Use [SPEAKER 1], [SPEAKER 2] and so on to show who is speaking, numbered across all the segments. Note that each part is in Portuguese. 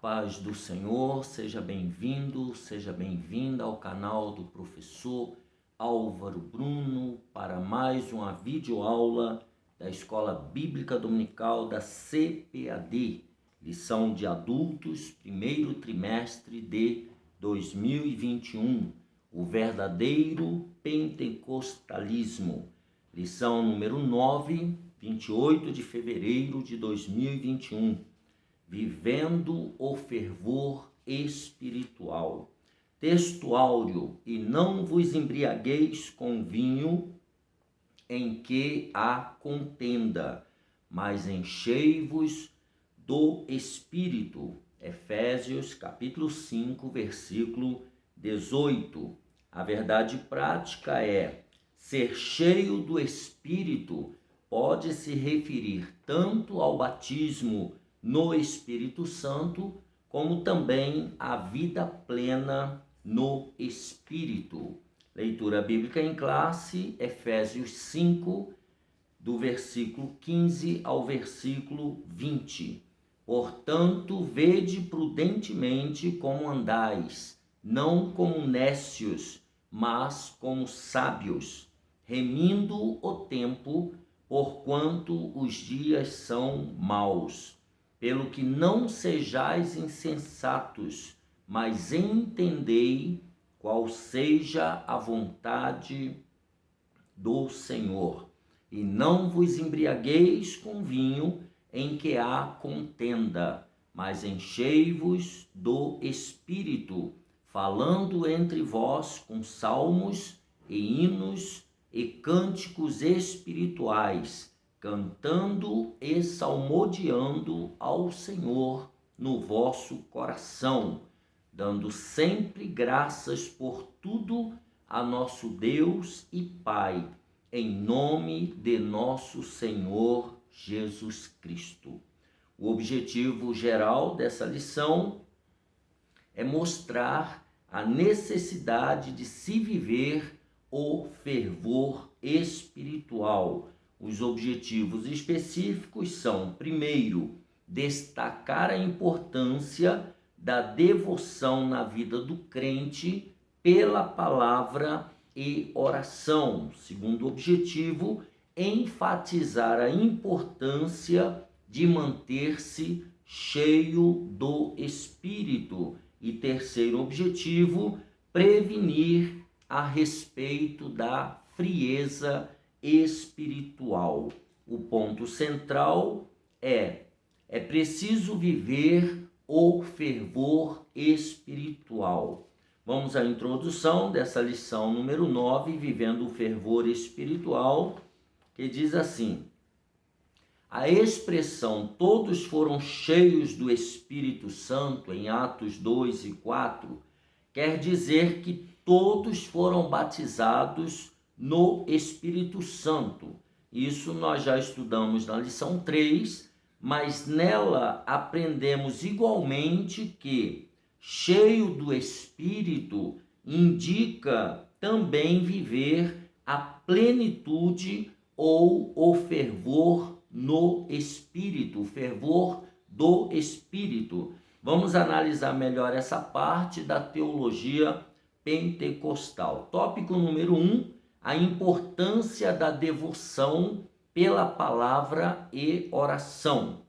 [SPEAKER 1] paz do Senhor, seja bem-vindo, seja bem-vinda ao canal do professor Álvaro Bruno para mais uma videoaula da Escola Bíblica Dominical da CPAD, lição de adultos, primeiro trimestre de 2021, o verdadeiro pentecostalismo, lição número 9, 28 de fevereiro de 2021. Vivendo o fervor espiritual. Texto áureo: e não vos embriagueis com vinho em que há contenda, mas enchei-vos do Espírito. Efésios capítulo 5, versículo 18. A verdade prática é: ser cheio do Espírito pode se referir tanto ao batismo no Espírito Santo, como também a vida plena no Espírito. Leitura bíblica em classe, Efésios 5, do versículo 15 ao versículo 20. Portanto, vede prudentemente como andais, não como nécios, mas como sábios, remindo o tempo, porquanto os dias são maus. Pelo que não sejais insensatos, mas entendei qual seja a vontade do Senhor. E não vos embriagueis com vinho em que há contenda, mas enchei-vos do Espírito, falando entre vós com salmos e hinos e cânticos espirituais, cantando e salmodiando ao Senhor no vosso coração, dando sempre graças por tudo a nosso Deus e Pai, em nome de nosso Senhor Jesus Cristo. O objetivo geral dessa lição é mostrar a necessidade de se viver o fervor espiritual. Os objetivos específicos são, primeiro, destacar a importância da devoção na vida do crente pela palavra e oração. Segundo objetivo, enfatizar a importância de manter-se cheio do Espírito. E terceiro objetivo, prevenir a respeito da frieza espiritual. O ponto central é preciso viver o fervor espiritual. Vamos à introdução dessa lição número 9, vivendo o fervor espiritual, que diz assim: a expressão todos foram cheios do Espírito Santo, em Atos 2 e 4, quer dizer que todos foram batizados no Espírito Santo. Isso nós já estudamos na lição 3, mas nela aprendemos igualmente que cheio do Espírito indica também viver a plenitude ou o fervor no Espírito, o fervor do Espírito. Vamos analisar melhor essa parte da teologia pentecostal. Tópico número 1, a importância da devoção pela palavra e oração.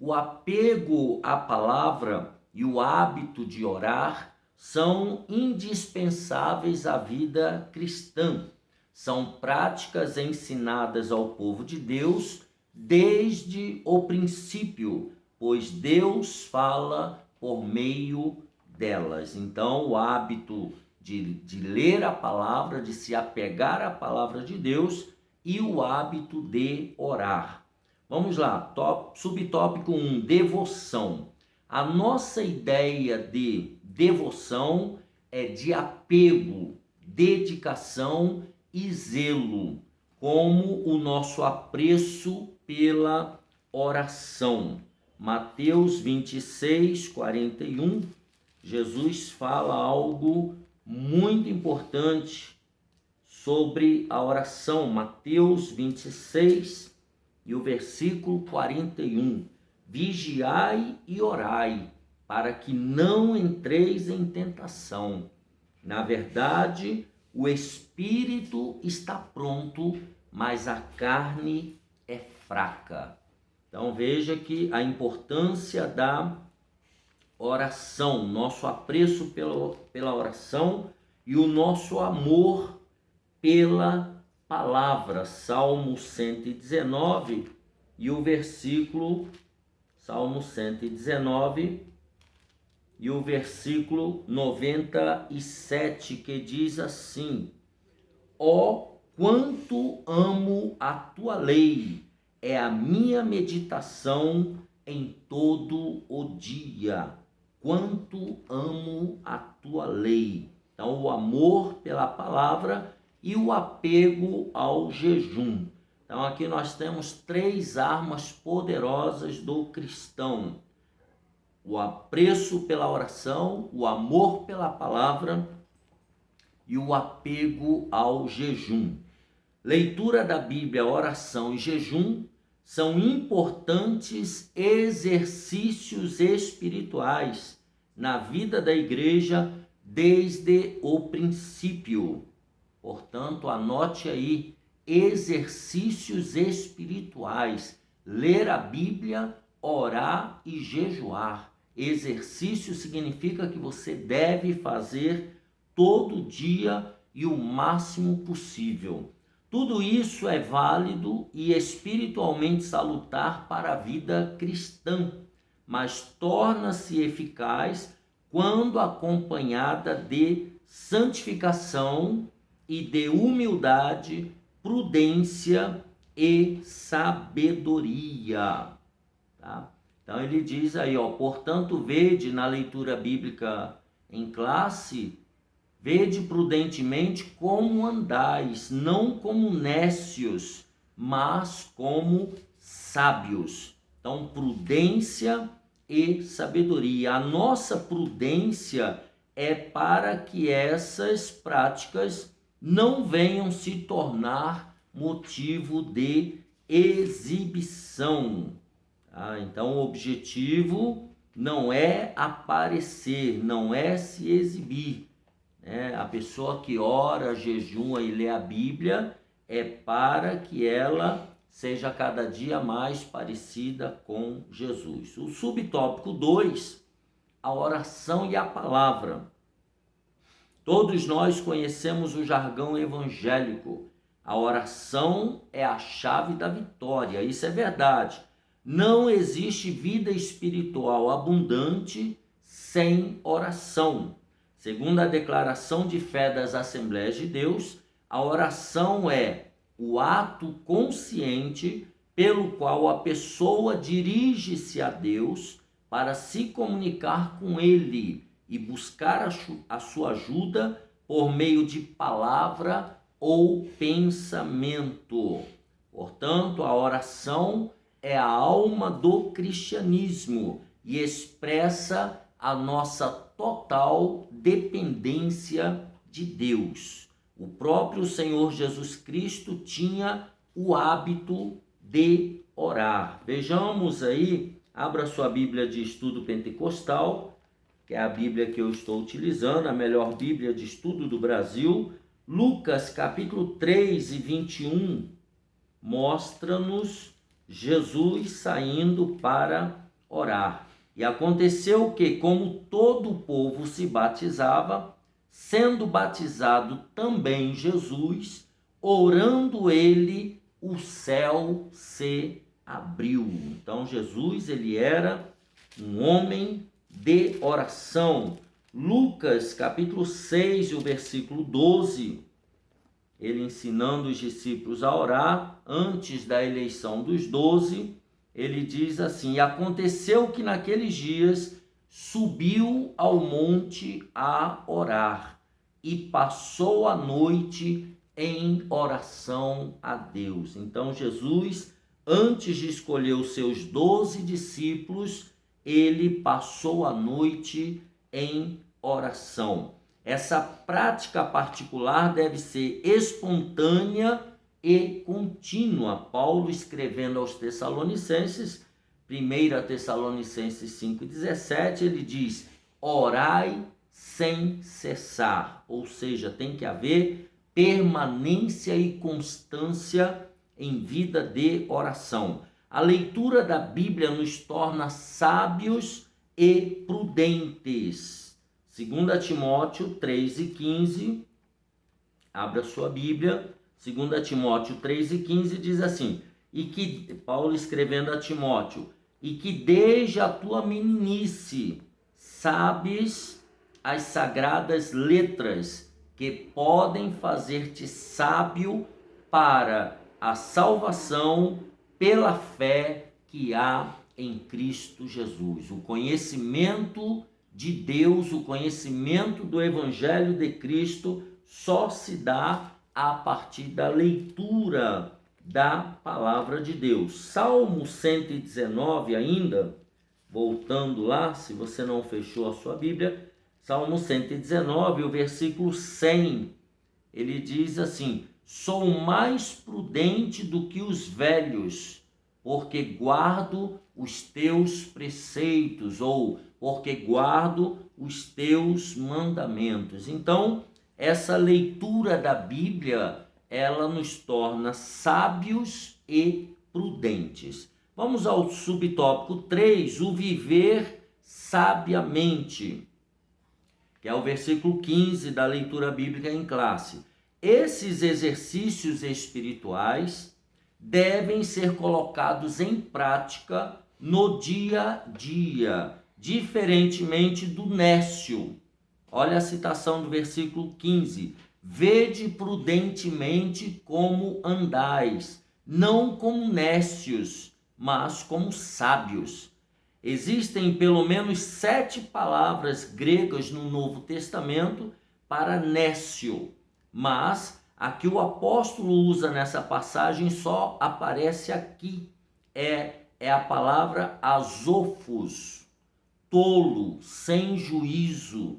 [SPEAKER 1] O apego à palavra e o hábito de orar são indispensáveis à vida cristã. São práticas ensinadas ao povo de Deus desde o princípio, pois Deus fala por meio delas. Então, o hábito de ler a palavra, de se apegar à palavra de Deus e o hábito de orar. Vamos lá, subtópico 1, devoção. A nossa ideia de devoção é de apego, dedicação e zelo, como o nosso apreço pela oração. Mateus 26, 41, Jesus fala algo muito importante sobre a oração. Mateus 26 e o versículo 41. vigiai e orai, para que não entreis em tentação. Na verdade, o espírito está pronto, mas a carne é fraca. Então veja que a importância da oração, nosso apreço pela oração e o nosso amor pela palavra. Salmo 119 e o versículo, Salmo 119 e o versículo 97, que diz assim: ó, quanto amo a tua lei, é a minha meditação em todo o dia. Quanto amo a tua lei. Então, o amor pela palavra e o apego ao jejum. Então, aqui nós temos 3 armas poderosas do cristão: o apreço pela oração, o amor pela palavra e o apego ao jejum. Leitura da Bíblia, oração e jejum são importantes exercícios espirituais na vida da igreja desde o princípio. Portanto, anote aí: exercícios espirituais, ler a Bíblia, orar e jejuar. Exercício significa que você deve fazer todo dia e o máximo possível. Tudo isso é válido e espiritualmente salutar para a vida cristã, mas torna-se eficaz quando acompanhada de santificação e de humildade, prudência e sabedoria. Tá? Então ele diz aí, portanto, vede na leitura bíblica em classe, vede prudentemente como andais, não como nécios, mas como sábios. Então, prudência e sabedoria. A nossa prudência é para que essas práticas não venham se tornar motivo de exibição. Então, o objetivo não é aparecer, não é se exibir. A pessoa que ora, jejua e lê a Bíblia é para que ela seja cada dia mais parecida com Jesus. O subtópico 2, a oração e a palavra. Todos nós conhecemos o jargão evangélico. A oração é a chave da vitória, isso é verdade. Não existe vida espiritual abundante sem oração. Segundo a declaração de fé das Assembleias de Deus, a oração é o ato consciente pelo qual a pessoa dirige-se a Deus para se comunicar com Ele e buscar a sua ajuda por meio de palavra ou pensamento. Portanto, a oração é a alma do cristianismo e expressa a nossa total dependência de Deus. O próprio Senhor Jesus Cristo tinha o hábito de orar. Vejamos aí, abra sua Bíblia de Estudo Pentecostal, que é a Bíblia que eu estou utilizando, a melhor Bíblia de estudo do Brasil. Lucas capítulo 3 e 21 mostra-nos Jesus saindo para orar. E aconteceu que, como todo o povo se batizava, sendo batizado também Jesus, orando ele, o céu se abriu. Então Jesus, ele era um homem de oração. Lucas capítulo 6, o versículo 12, ele ensinando os discípulos a orar antes da eleição dos 12, ele diz assim: e aconteceu que naqueles dias subiu ao monte a orar e passou a noite em oração a Deus. Então Jesus, antes de escolher os seus 12 discípulos, ele passou a noite em oração. Essa prática particular deve ser espontânea e contínua. Paulo, escrevendo aos Tessalonicenses, 1 Tessalonicenses 5,17, ele diz: orai sem cessar, ou seja, tem que haver permanência e constância em vida de oração. A leitura da Bíblia nos torna sábios e prudentes. 2 Timóteo 3,15, abra sua Bíblia, 2 Timóteo 3,15 diz assim: e que, Paulo escrevendo a Timóteo, e que desde a tua meninice sabes as sagradas letras que podem fazer-te sábio para a salvação pela fé que há em Cristo Jesus. O conhecimento de Deus, o conhecimento do Evangelho de Cristo só se dá a partir da leitura da palavra de Deus. Salmo 119 ainda, voltando lá, se você não fechou a sua Bíblia, Salmo 119, o versículo 100, ele diz assim: sou mais prudente do que os velhos, porque guardo os teus preceitos, ou porque guardo os teus mandamentos. Então, essa leitura da Bíblia, ela nos torna sábios e prudentes. Vamos ao subtópico 3, o viver sabiamente, que é o versículo 15 da leitura bíblica em classe. Esses exercícios espirituais devem ser colocados em prática no dia a dia, diferentemente do nécio. Olha a citação do versículo 15. Vede prudentemente como andais, não como nécios, mas como sábios. Existem pelo menos 7 palavras gregas no Novo Testamento para nécio, mas a que o apóstolo usa nessa passagem só aparece aqui. É a palavra azofos, tolo, sem juízo.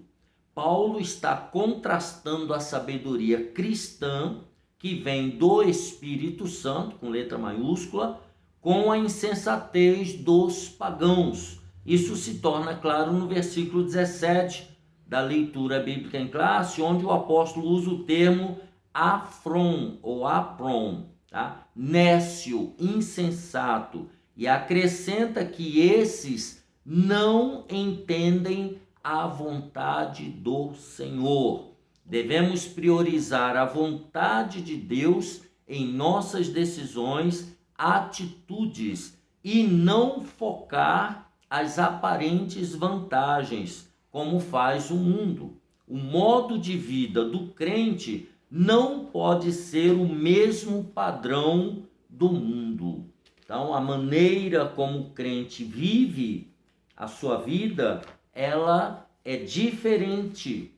[SPEAKER 1] Paulo está contrastando a sabedoria cristã, que vem do Espírito Santo, com letra maiúscula, com a insensatez dos pagãos. Isso se torna claro no versículo 17 da leitura bíblica em classe, onde o apóstolo usa o termo afron ou apron, tá? Nécio, insensato, e acrescenta que esses não entendem a vontade do Senhor. Devemos priorizar a vontade de Deus em nossas decisões, atitudes, e não focar as aparentes vantagens, como faz o mundo. O modo de vida do crente não pode ser o mesmo padrão do mundo. Então, a maneira como o crente vive a sua vida, ela é diferente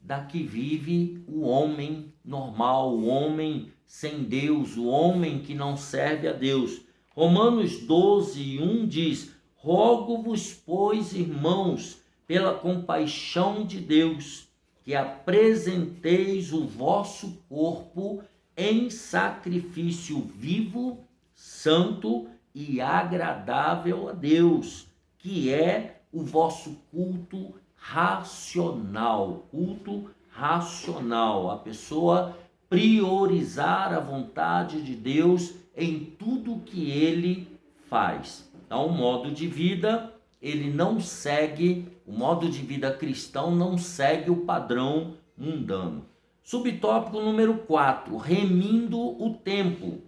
[SPEAKER 1] da que vive o homem normal, o homem sem Deus, o homem que não serve a Deus. Romanos 12:1 diz: rogo-vos, pois, irmãos, pela compaixão de Deus, que apresenteis o vosso corpo em sacrifício vivo, santo e agradável a Deus, que é o vosso culto racional. Culto racional, a pessoa priorizar a vontade de Deus em tudo que ele faz. Então, o modo de vida, ele não segue, o modo de vida cristão não segue o padrão mundano. Subtópico número 4, remindo o tempo.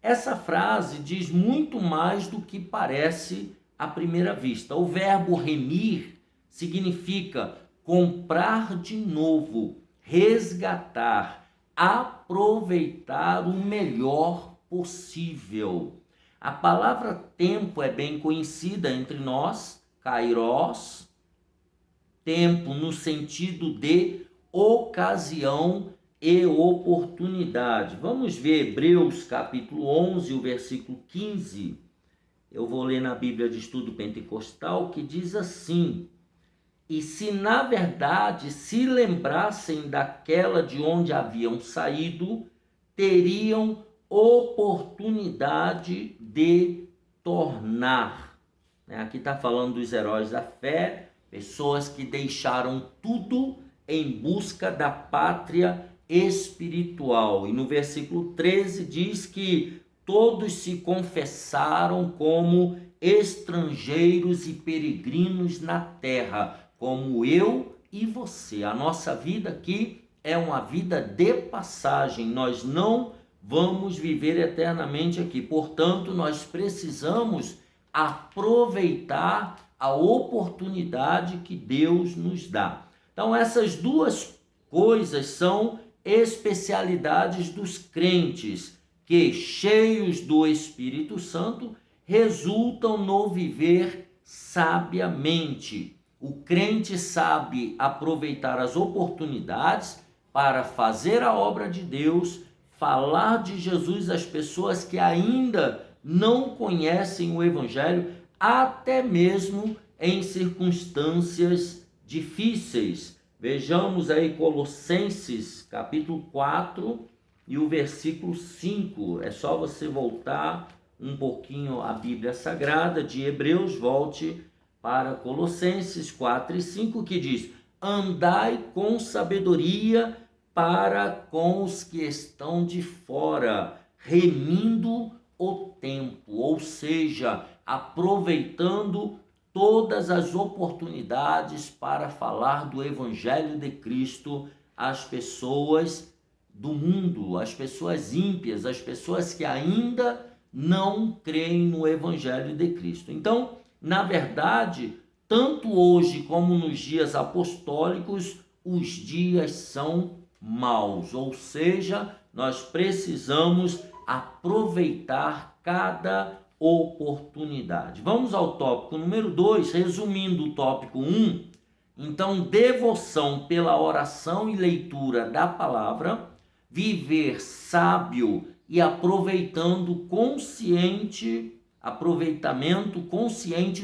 [SPEAKER 1] Essa frase diz muito mais do que parece à primeira vista. O verbo remir significa comprar de novo, resgatar, aproveitar o melhor possível. A palavra tempo é bem conhecida entre nós, kairos, tempo no sentido de ocasião e oportunidade. Vamos ver Hebreus capítulo 11, o versículo 15. Eu vou ler na Bíblia de Estudo Pentecostal, que diz assim: e se na verdade se lembrassem daquela de onde haviam saído, teriam oportunidade de tornar. Aqui está falando dos heróis da fé, pessoas que deixaram tudo em busca da pátria espiritual. E no versículo 13 diz que todos se confessaram como estrangeiros e peregrinos na terra, como eu e você. A nossa vida aqui é uma vida de passagem, nós não vamos viver eternamente aqui. Portanto, nós precisamos aproveitar a oportunidade que Deus nos dá. Então, essas duas coisas são especialidades dos crentes, que, cheios do Espírito Santo, resultam no viver sabiamente. O crente sabe aproveitar as oportunidades para fazer a obra de Deus, falar de Jesus às pessoas que ainda não conhecem o Evangelho, até mesmo em circunstâncias difíceis. Vejamos aí Colossenses capítulo 4 e o versículo 5. É só você voltar um pouquinho à Bíblia Sagrada de Hebreus, volte para Colossenses 4 e 5, que diz: andai com sabedoria para com os que estão de fora, remindo o tempo, ou seja, aproveitando todas as oportunidades para falar do Evangelho de Cristo às pessoas do mundo, às pessoas ímpias, às pessoas que ainda não creem no Evangelho de Cristo. Então, na verdade, tanto hoje como nos dias apostólicos, os dias são maus, ou seja, nós precisamos aproveitar cada oportunidade. Vamos ao tópico número 2, resumindo o tópico 1. Então, devoção pela oração e leitura da palavra, viver sábio e aproveitamento consciente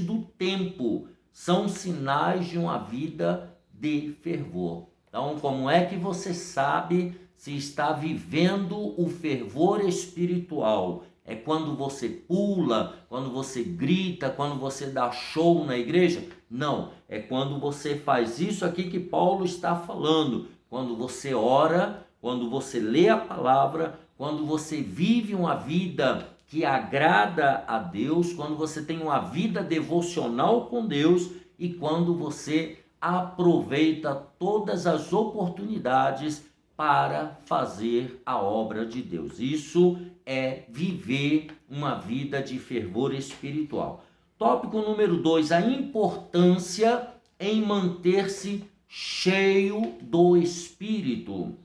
[SPEAKER 1] do tempo, são sinais de uma vida de fervor. Então, como é que você sabe se está vivendo o fervor espiritual? É quando você pula, quando você grita, quando você dá show na igreja? Não, é quando você faz isso aqui que Paulo está falando. Quando você ora, quando você lê a palavra, quando você vive uma vida que agrada a Deus, quando você tem uma vida devocional com Deus e quando você aproveita todas as oportunidades para fazer a obra de Deus. Isso é viver uma vida de fervor espiritual. Tópico número 2, a importância em manter-se cheio do Espírito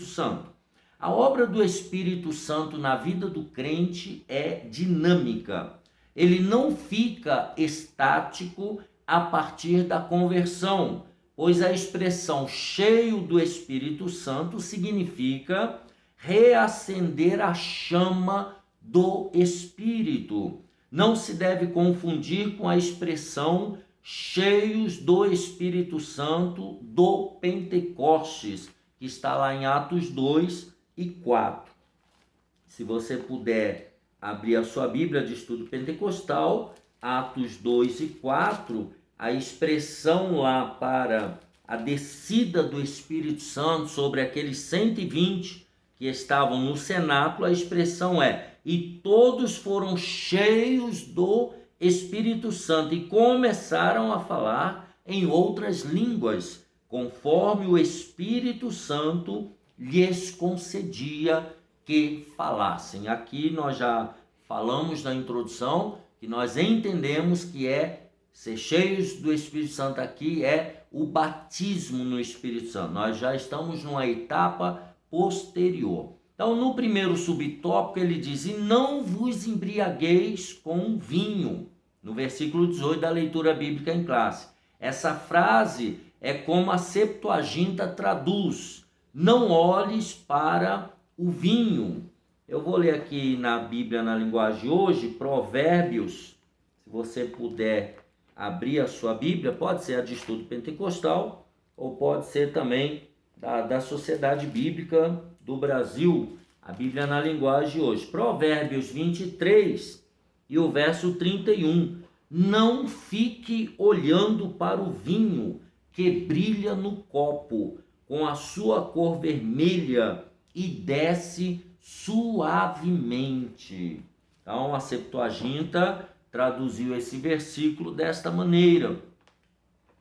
[SPEAKER 1] Santo. A obra do Espírito Santo na vida do crente é dinâmica. Ele não fica estático a partir da conversão, pois a expressão cheio do Espírito Santo significa reacender a chama do Espírito. Não se deve confundir com a expressão cheios do Espírito Santo do Pentecostes, que está lá em Atos 2 e 4. Se você puder abrir a sua Bíblia de estudo pentecostal, Atos 2 e 4, a expressão lá para a descida do Espírito Santo sobre aqueles 120 que estavam no cenáculo, a expressão é: e todos foram cheios do Espírito Santo e começaram a falar em outras línguas, conforme o Espírito Santo lhes concedia que falassem. Aqui nós já falamos na introdução que nós entendemos que ser cheios do Espírito Santo aqui é o batismo no Espírito Santo. Nós já estamos numa etapa posterior. Então, no primeiro subtópico, ele diz: e não vos embriagueis com vinho, no versículo 18 da leitura bíblica em classe. Essa frase é como a Septuaginta traduz: não olhes para o vinho. Eu vou ler aqui na Bíblia, na linguagem de hoje, Provérbios. Se você puder abrir a sua Bíblia, pode ser a de estudo pentecostal ou pode ser também da Sociedade Bíblica do Brasil, a Bíblia na linguagem de hoje. Provérbios 23 E o verso 31, não fique olhando para o vinho que brilha no copo, com a sua cor vermelha, e desce suavemente. Então, a Septuaginta traduziu esse versículo desta maneira: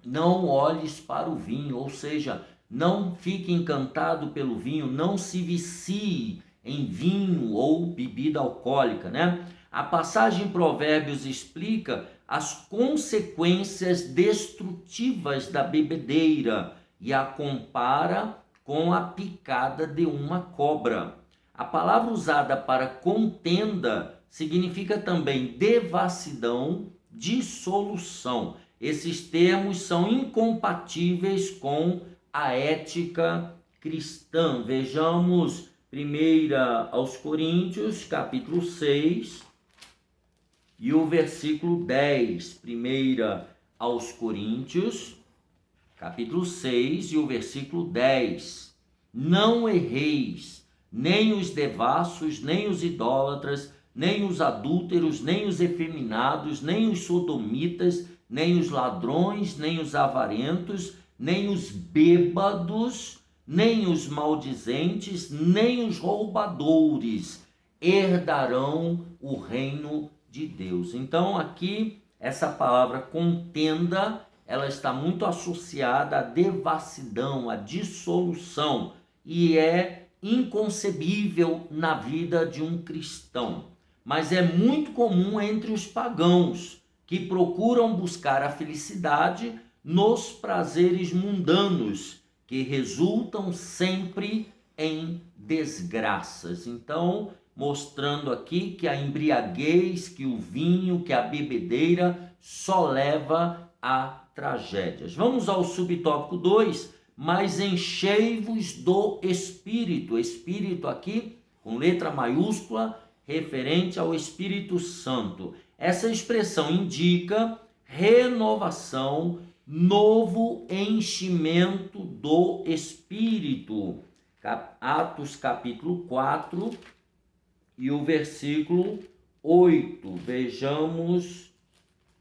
[SPEAKER 1] não olhes para o vinho, ou seja, não fique encantado pelo vinho, não se vicie em vinho ou bebida alcoólica, né? A passagem em Provérbios explica as consequências destrutivas da bebedeira e a compara com a picada de uma cobra. A palavra usada para contenda significa também devassidão, dissolução. Esses termos são incompatíveis com a ética cristã. Vejamos 1 aos Coríntios, capítulo 6, e o versículo 10. 1 aos Coríntios, capítulo 6, e o versículo 10. Não erreis, nem os devassos, nem os idólatras, nem os adúlteros, nem os efeminados, nem os sodomitas, nem os ladrões, nem os avarentos, nem os bêbados, nem os maldizentes, nem os roubadores herdarão o reino de Deus. Então aqui essa palavra contenda, ela está muito associada à devassidão, à dissolução, e é inconcebível na vida de um cristão. Mas é muito comum entre os pagãos, que procuram buscar a felicidade nos prazeres mundanos, que resultam sempre em desgraças. Então, mostrando aqui que a embriaguez, que o vinho, que a bebedeira só leva a tragédias. Vamos ao subtópico 2, mas enchei-vos do Espírito. Espírito aqui com letra maiúscula, referente ao Espírito Santo. Essa expressão indica renovação, novo enchimento do Espírito. Atos capítulo 4 e o versículo 8. Vejamos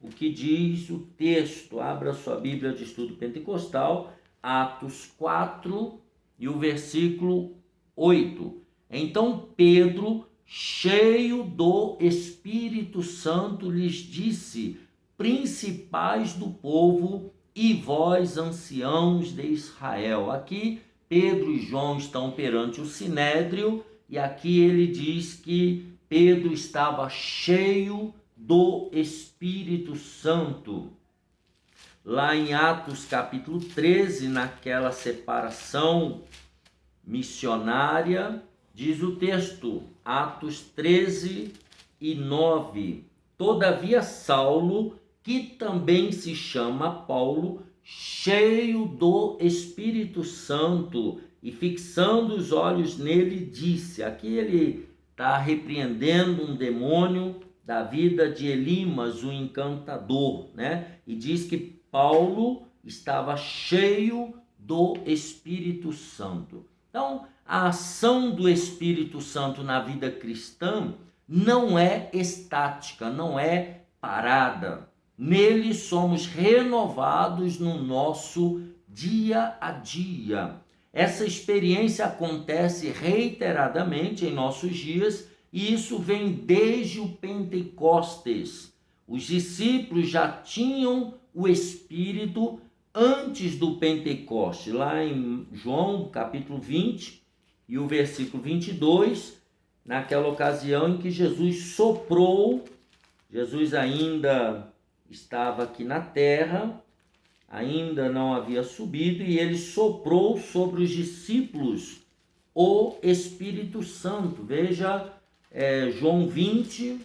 [SPEAKER 1] o que diz o texto. Abra sua Bíblia de Estudo Pentecostal, Atos 4 e o versículo 8. Então Pedro, cheio do Espírito Santo, lhes disse: principais do povo e vós, anciãos de Israel. Aqui Pedro e João estão perante o Sinédrio, e aqui ele diz que Pedro estava cheio do Espírito Santo. Lá em Atos capítulo 13, naquela separação missionária, diz o texto, Atos 13 e 9. Todavia Saulo, que também se chama Paulo, cheio do Espírito Santo, e fixando os olhos nele, disse, aqui ele está repreendendo um demônio da vida de Elimas, o encantador, né? E diz que Paulo estava cheio do Espírito Santo. Então, a ação do Espírito Santo na vida cristã não é estática, não é parada. Nele somos renovados no nosso dia a dia. Essa experiência acontece reiteradamente em nossos dias, e isso vem desde o Pentecostes. Os discípulos já tinham o Espírito antes do Pentecoste. Lá em João capítulo 20 e o versículo 22, naquela ocasião em que Jesus soprou, Jesus ainda estava aqui na terra, ainda não havia subido, e ele soprou sobre os discípulos o Espírito Santo. Veja João 20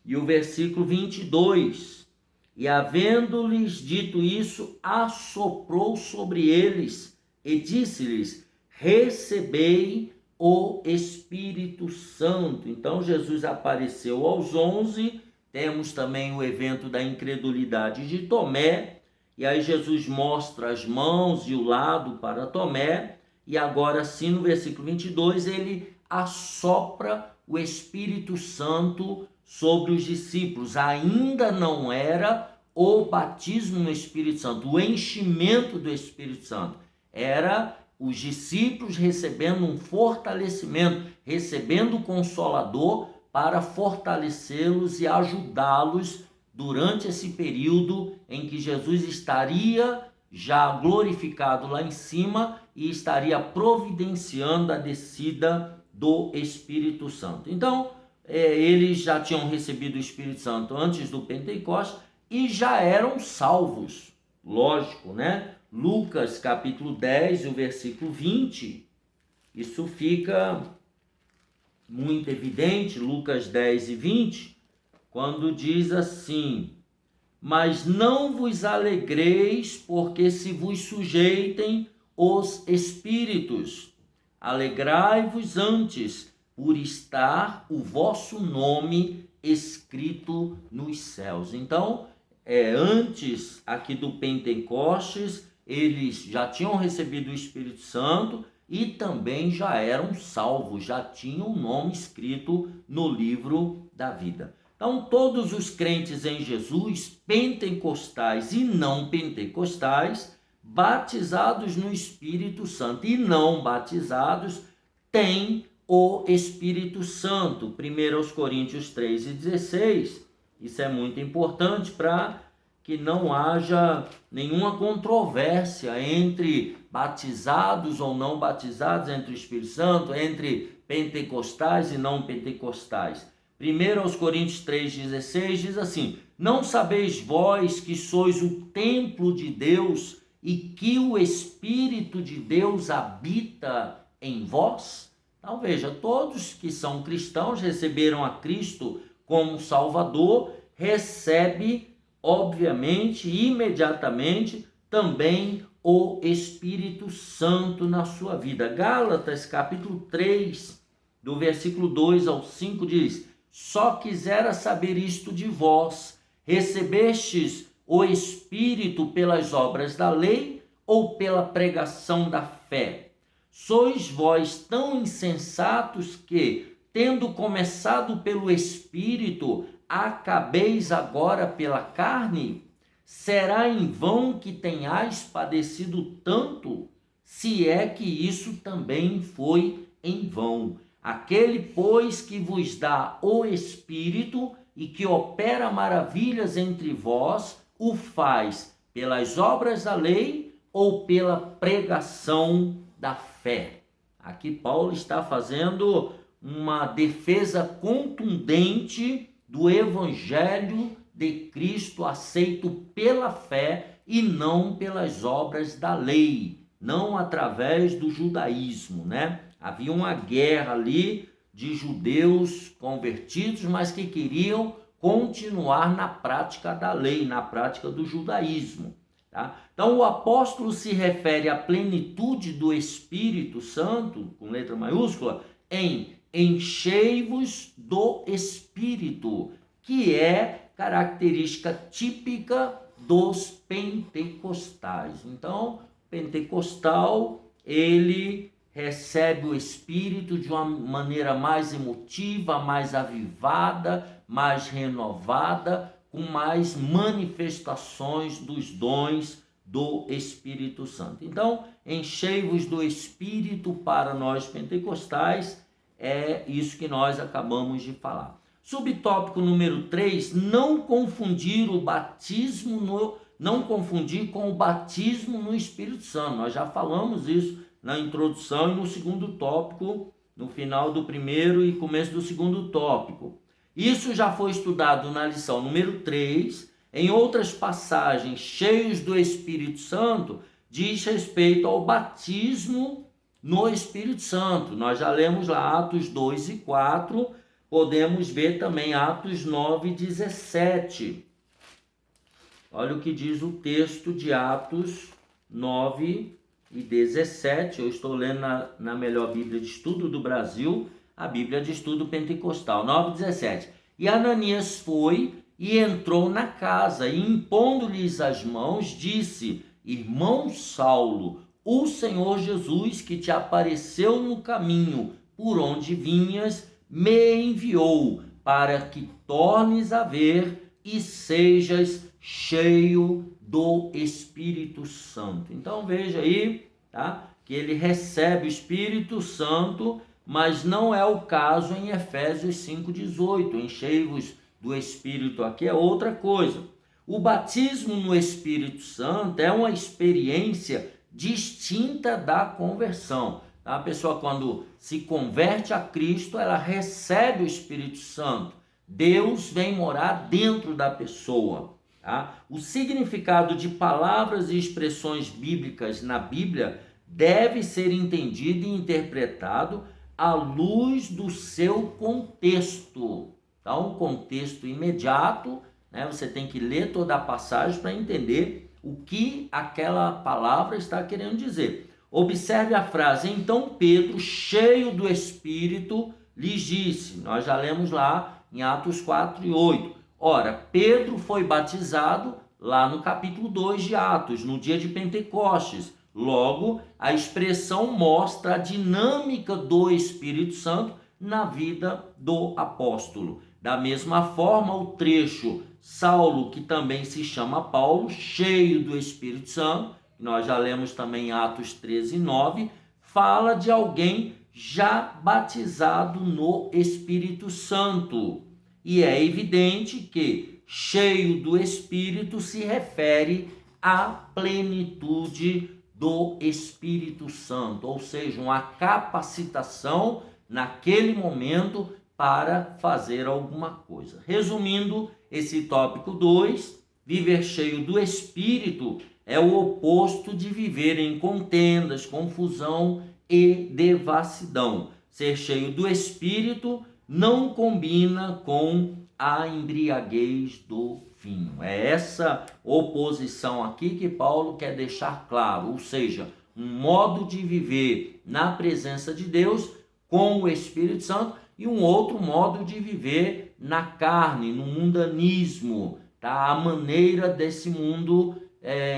[SPEAKER 1] e o versículo 22. E havendo-lhes dito isso, assoprou sobre eles e disse-lhes: recebei o Espírito Santo. Então Jesus apareceu aos 11, temos também o evento da incredulidade de Tomé, e aí Jesus mostra as mãos e o lado para Tomé, e agora sim no versículo 22 ele assopra o Espírito Santo sobre os discípulos. Ainda não era o batismo no Espírito Santo, o enchimento do Espírito Santo. Era os discípulos recebendo um fortalecimento, recebendo o Consolador para fortalecê-los e ajudá-los durante esse período em que Jesus estaria já glorificado lá em cima e estaria providenciando a descida do Espírito Santo. Então, eles já tinham recebido o Espírito Santo antes do Pentecostes e já eram salvos, lógico, né? Lucas capítulo 10, o versículo 20, isso fica muito evidente, Lucas 10 e 20, quando diz assim: mas não vos alegreis, porque se vos sujeitem os espíritos. Alegrai-vos antes, por estar o vosso nome escrito nos céus. Então, antes aqui do Pentecostes, eles já tinham recebido o Espírito Santo e também já eram salvos, já tinham o nome escrito no livro da vida. Então, todos os crentes em Jesus, pentecostais e não pentecostais, batizados no Espírito Santo e não batizados, têm o Espírito Santo. 1 Coríntios 3 e 16, isso é muito importante para que não haja nenhuma controvérsia entre batizados ou não batizados, entre o Espírito Santo, entre pentecostais e não pentecostais. 1 Coríntios 3,16 diz assim: não sabeis vós que sois o templo de Deus e que o Espírito de Deus habita em vós? Então veja, todos que são cristãos, receberam a Cristo como Salvador, recebe, obviamente, imediatamente, também o Espírito Santo na sua vida. Gálatas capítulo 3, do versículo 2 ao 5 diz: só quisera saber isto de vós: recebestes o Espírito pelas obras da lei ou pela pregação da fé? Sois vós tão insensatos que, tendo começado pelo Espírito, acabeis agora pela carne? Será em vão que tenhais padecido tanto? Se é que isso também foi em vão. Aquele, pois, que vos dá o Espírito e que opera maravilhas entre vós, o faz pelas obras da lei ou pela pregação da fé? Aqui Paulo está fazendo uma defesa contundente do Evangelho de Cristo aceito pela fé e não pelas obras da lei, não através do judaísmo, né? Havia uma guerra ali de judeus convertidos, mas que queriam continuar na prática da lei, na prática do judaísmo. Tá? Então o apóstolo se refere à plenitude do Espírito Santo, com letra maiúscula, em enchei-vos do Espírito, que é característica típica dos pentecostais. Então, pentecostal, ele recebe o Espírito de uma maneira mais emotiva, mais avivada, mais renovada, com mais manifestações dos dons do Espírito Santo. Então, enchei-vos do Espírito para nós pentecostais, é isso que nós acabamos de falar. Subtópico número 3, não confundir com o batismo no Espírito Santo. Nós já falamos isso na introdução e no segundo tópico, no final do primeiro e começo do segundo tópico. Isso já foi estudado na lição número 3. Em outras passagens, cheios do Espírito Santo, diz respeito ao batismo no Espírito Santo. Nós já lemos lá Atos 2 e 4, podemos ver também Atos 9 e 17. Olha o que diz o texto de Atos 9 e 17. Eu estou lendo na melhor Bíblia de Estudo do Brasil, a Bíblia de Estudo Pentecostal. 9 e 17. E Ananias foi e entrou na casa, e impondo-lhes as mãos, disse: irmão Saulo, o Senhor Jesus, que te apareceu no caminho por onde vinhas, me enviou para que tornes a ver e sejas cheio do Espírito Santo. Então veja aí, tá? Que ele recebe o Espírito Santo, mas não é o caso em Efésios 5,18. Enchei-vos do Espírito aqui é outra coisa. O batismo no Espírito Santo é uma experiência distinta da conversão. A pessoa, quando se converte a Cristo, ela recebe o Espírito Santo. Deus vem morar dentro da pessoa. Tá? O significado de palavras e expressões bíblicas na Bíblia deve ser entendido e interpretado à luz do seu contexto. Então, o contexto imediato, né? Você tem que ler toda a passagem para entender o que aquela palavra está querendo dizer. Observe a frase: então Pedro, cheio do Espírito, lhes disse. Nós já lemos lá em Atos 4:8. Ora, Pedro foi batizado lá no capítulo 2 de Atos, no dia de Pentecostes. Logo, a expressão mostra a dinâmica do Espírito Santo na vida do apóstolo. Da mesma forma, o trecho Saulo, que também se chama Paulo, cheio do Espírito Santo, nós já lemos também em Atos 13:9, fala de alguém já batizado no Espírito Santo. E é evidente que cheio do Espírito se refere à plenitude do Espírito Santo, ou seja, uma capacitação naquele momento para fazer alguma coisa. Resumindo esse tópico 2, viver cheio do Espírito é o oposto de viver em contendas, confusão e devassidão. Ser cheio do Espírito não combina com a embriaguez do vinho. É essa oposição aqui que Paulo quer deixar claro, ou seja, um modo de viver na presença de Deus com o Espírito Santo e um outro modo de viver na carne, no mundanismo, tá? A maneira desse mundo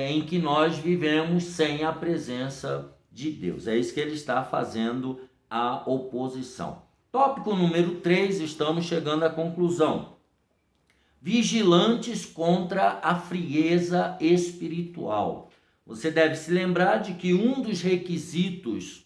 [SPEAKER 1] em que nós vivemos sem a presença de Deus. É isso que ele está fazendo a oposição. Tópico número 3, estamos chegando à conclusão. Vigilantes contra a frieza espiritual. Você deve se lembrar de que um dos requisitos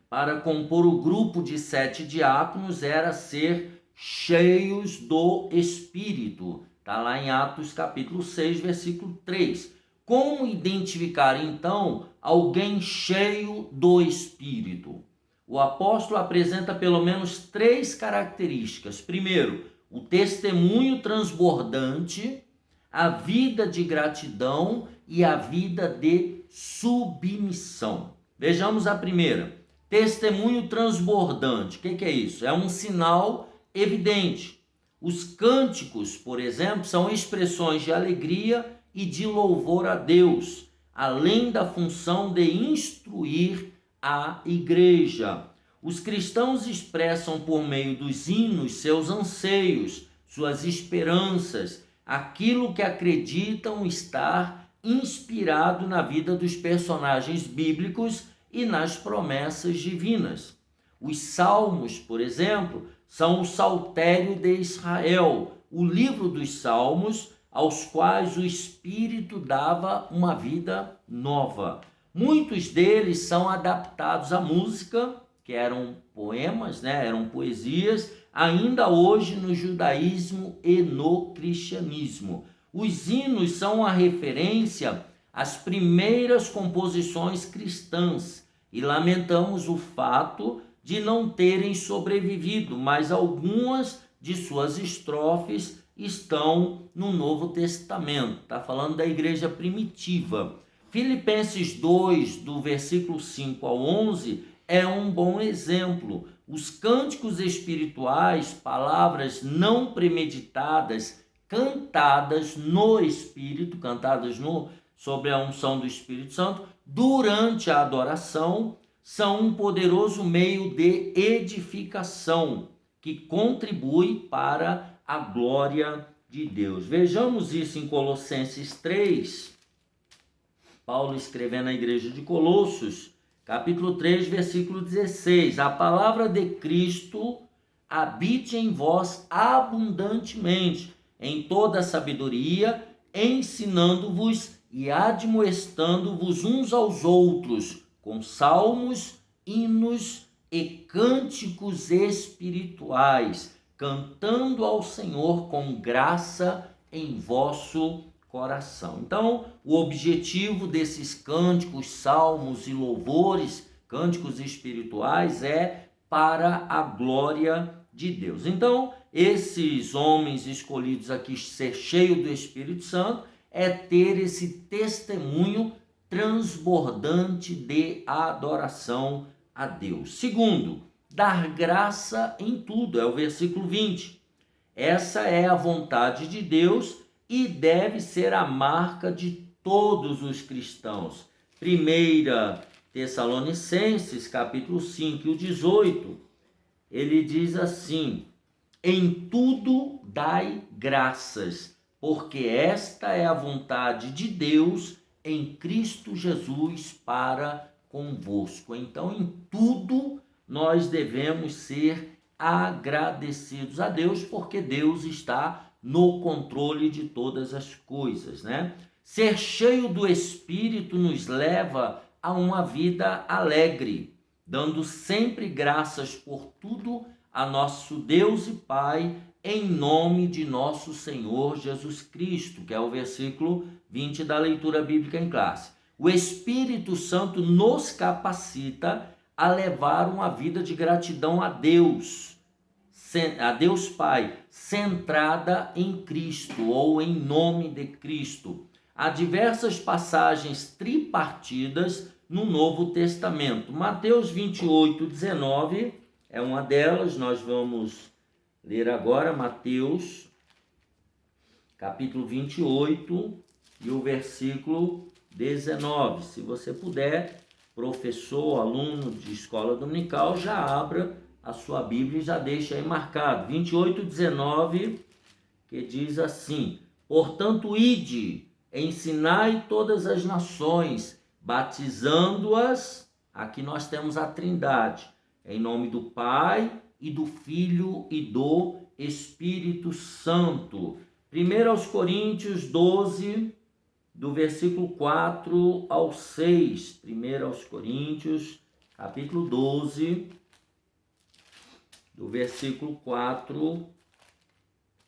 [SPEAKER 1] para compor o grupo de 7 diáconos era ser cheios do Espírito. Está lá em Atos capítulo 6, versículo 3. Como identificar então alguém cheio do Espírito? O apóstolo apresenta pelo menos 3 características. Primeiro, o testemunho transbordante, a vida de gratidão e a vida de submissão. Vejamos a primeira. Testemunho transbordante. O que é isso? É um sinal evidente. Os cânticos, por exemplo, são expressões de alegria e de louvor a Deus, além da função de instruir a igreja. Os cristãos expressam por meio dos hinos seus anseios, suas esperanças, aquilo que acreditam estar inspirado na vida dos personagens bíblicos e nas promessas divinas. Os salmos, por exemplo, são o saltério de Israel, o livro dos salmos, aos quais o Espírito dava uma vida nova. Muitos deles são adaptados à música, que eram poemas, eram poesias, ainda hoje no judaísmo e no cristianismo. Os hinos são a referência às primeiras composições cristãs e lamentamos o fato de não terem sobrevivido, mas algumas de suas estrofes estão no Novo Testamento. Está falando da igreja primitiva. Filipenses 2, do versículo 5 ao 11, é um bom exemplo. Os cânticos espirituais, palavras não premeditadas, cantadas no Espírito, cantadas sobre a unção do Espírito Santo, durante a adoração, são um poderoso meio de edificação que contribui para a glória de Deus. Vejamos isso em Colossenses 3, Paulo escrevendo à igreja de Colossos, capítulo 3, versículo 16. A palavra de Cristo habite em vós abundantemente, em toda a sabedoria, ensinando-vos e admoestando-vos uns aos outros, com salmos, hinos e cânticos espirituais, cantando ao Senhor com graça em vosso coração. Então, o objetivo desses cânticos, salmos e louvores, cânticos espirituais, é para a glória de Deus. Então, esses homens escolhidos aqui, ser cheio do Espírito Santo, é ter esse testemunho transbordante de adoração a Deus. Segundo, dar graça em tudo, é o versículo 20. Essa é a vontade de Deus e deve ser a marca de todos os cristãos. 1 Tessalonicenses, capítulo 5, o 18, ele diz assim: em tudo dai graças, porque esta é a vontade de Deus em Cristo Jesus para convosco. Então, em tudo nós devemos ser agradecidos a Deus, porque Deus está no controle de todas as coisas, né? Ser cheio do Espírito nos leva a uma vida alegre, dando sempre graças por tudo a nosso Deus e Pai, em nome de nosso Senhor Jesus Cristo, que é o versículo 20 da leitura bíblica em classe. O Espírito Santo nos capacita a levar uma vida de gratidão a Deus Pai, centrada em Cristo ou em nome de Cristo. Há diversas passagens tripartidas no Novo Testamento. Mateus 28, 19 é uma delas. Nós vamos ler agora Mateus, capítulo 28 e o versículo 19. Se você puder, professor, aluno de escola dominical, já abra a sua Bíblia e já deixa aí marcado. 28, 19, que diz assim: portanto, ide, ensinai todas as nações, batizando-as, aqui nós temos a Trindade, em nome do Pai e do Filho e do Espírito Santo. 1 Coríntios 12, do versículo 4 ao 6. 1 Coríntios, capítulo 12, do versículo 4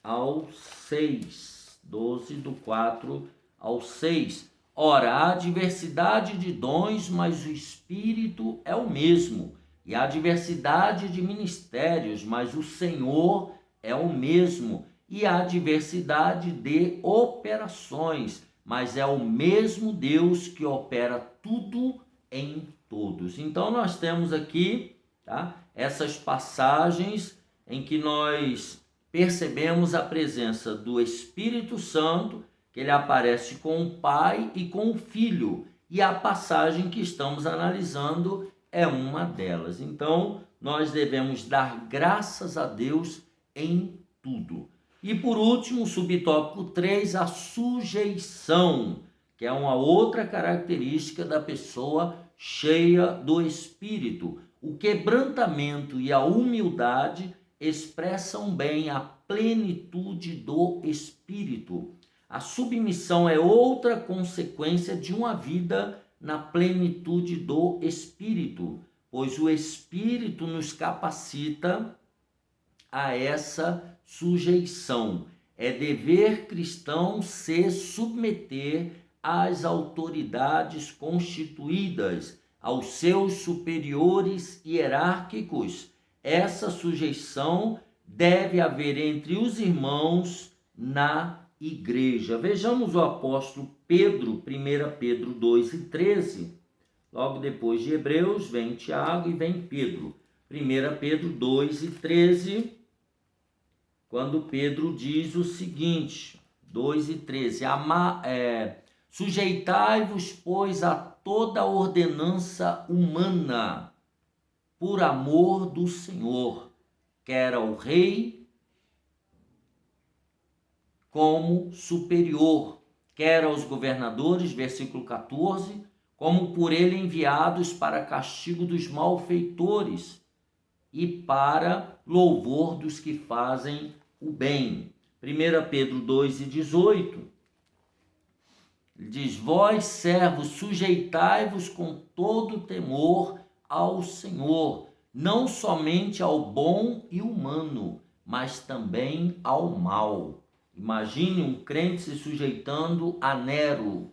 [SPEAKER 1] ao 6. 12, do 4 ao 6. Ora, há diversidade de dons, mas o Espírito é o mesmo. E há diversidade de ministérios, mas o Senhor é o mesmo. E há diversidade de operações, mas é o mesmo Deus que opera tudo em todos. Então nós temos aqui, tá, essas passagens em que nós percebemos a presença do Espírito Santo, que ele aparece com o Pai e com o Filho. E a passagem que estamos analisando é uma delas. Então, nós devemos dar graças a Deus em tudo. E por último, o subtópico 3, a sujeição, que é uma outra característica da pessoa cheia do Espírito. O quebrantamento e a humildade expressam bem a plenitude do Espírito. A submissão é outra consequência de uma vida na plenitude do Espírito, pois o Espírito nos capacita a essa sujeição. É dever cristão se submeter às autoridades constituídas, aos seus superiores hierárquicos. Essa sujeição deve haver entre os irmãos na igreja. Vejamos o apóstolo Pedro, 1 Pedro 2 e 13. Logo depois de Hebreus, vem Tiago e vem Pedro. 1 Pedro 2 e 13, quando Pedro diz o seguinte, 2 e 13, sujeitai-vos, pois, a toda ordenança humana, por amor do Senhor, quer ao rei como superior, quer aos governadores, versículo 14, como por ele enviados para castigo dos malfeitores, e para louvor dos que fazem o bem. 1 Pedro 2,18 diz: vós, servos, sujeitai-vos com todo temor ao Senhor, não somente ao bom e humano, mas também ao mal. Imagine um crente se sujeitando a Nero,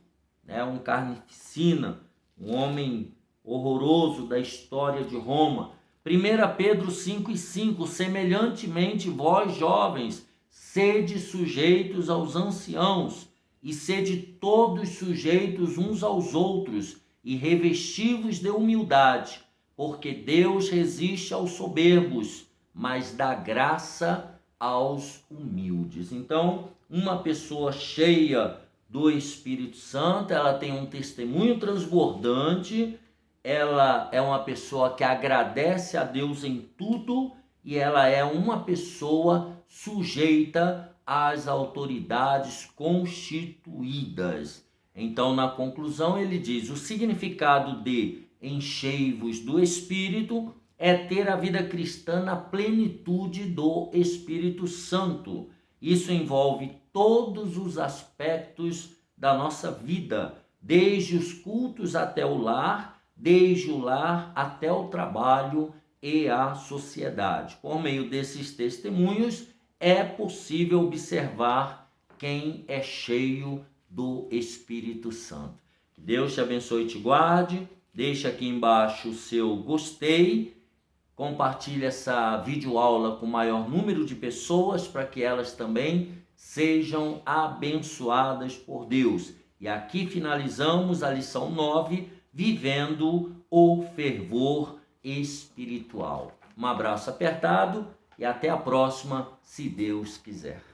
[SPEAKER 1] um carnificina, um homem horroroso da história de Roma. 1 Pedro 5,5: semelhantemente vós, jovens, sede sujeitos aos anciãos, e sede todos sujeitos uns aos outros, e revesti-vos de humildade, porque Deus resiste aos soberbos, mas dá graça aos humildes. Então, uma pessoa cheia do Espírito Santo, ela tem um testemunho transbordante, ela é uma pessoa que agradece a Deus em tudo, e ela é uma pessoa sujeita às autoridades constituídas. Então, na conclusão, ele diz: o significado de enchei-vos do Espírito é ter a vida cristã na plenitude do Espírito Santo. Isso envolve todos os aspectos da nossa vida, desde os cultos até o lar, desde o lar até o trabalho e a sociedade. Por meio desses testemunhos, é possível observar quem é cheio do Espírito Santo. Que Deus te abençoe e te guarde. Deixa aqui embaixo o seu gostei. Compartilhe essa videoaula com o maior número de pessoas para que elas também sejam abençoadas por Deus. E aqui finalizamos a lição 9, vivendo o fervor espiritual. Um abraço apertado e até a próxima, se Deus quiser.